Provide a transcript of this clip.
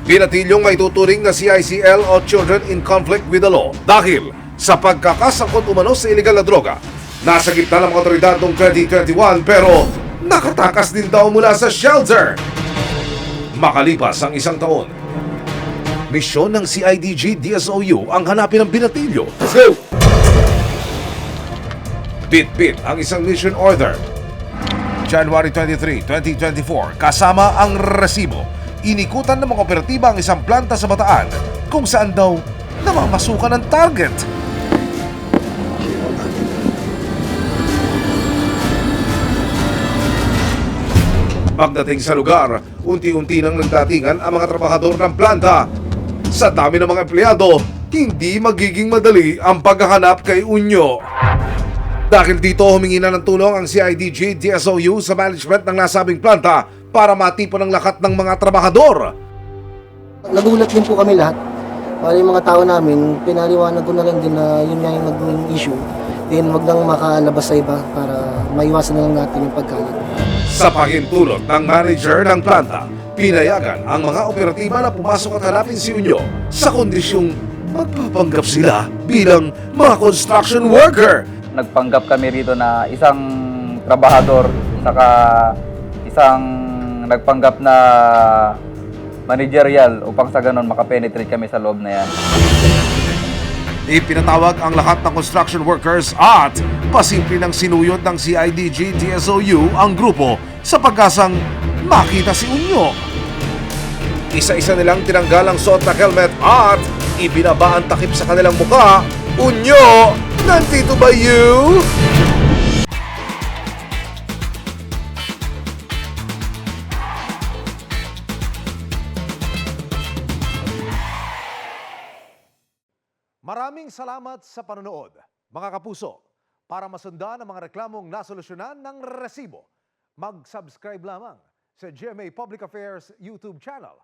Binatilyong may tuturing na CICL o Children in Conflict with the Law dahil sa pagkakasangkot umano sa iligal na droga. Nasa gitna ng mga otoridad noong 2021 pero nakatakas din daw mula sa shelter. Makalipas ang isang taon, misyon ng CIDG-DSOU ang hanapin ang binatilyo. Let's go! Bit-bit ang isang mission order. January 23, 2024, kasama ang resibo. Inikutan ng mga operatiba ang isang planta sa Bataan kung saan daw namamasukan ang target. Pagdating sa lugar, unti-unti nang nagdatingan ang mga trabahador ng planta. Sa dami ng mga empleyado, hindi magiging madali ang paghahanap kay Unyo. Dahil dito humingi na ng tulong ang CIDG-DSOU sa management ng nasabing planta para matipon ang lahat ng mga trabahador. Nagulat din po kami lahat. Para yung mga tao namin, pinaliwanag ko na lang din na yun nga yung naging issue. Then wag nang makalabas sa iba para maiwasan na lang natin yung pagkalat. Sa pahintulot ng manager ng planta, pinayagan ang mga operatiba na pumasok at hanapin si Unyo sa kondisyong magpapanggap sila bilang mga construction worker. Nagpanggap kami rito na isang trabahador, saka isang nagpanggap na managerial upang sa ganon makapenetrate kami sa loob na yan. Ipinatawag ang lahat ng construction workers at pasimple ng sinuyod ng CIDG-DSOU ang grupo sa pagkasang makita si Unyo. Isa-isa nilang tinanggal ang suot na helmet at ibinaba ang takip sa kanilang mukha. Unyo, nandito ba you? Maraming salamat sa panonood, mga kapuso. Para masundan ang mga reklamong nasolusyonan ng resibo, mag-subscribe lamang sa GMA Public Affairs YouTube channel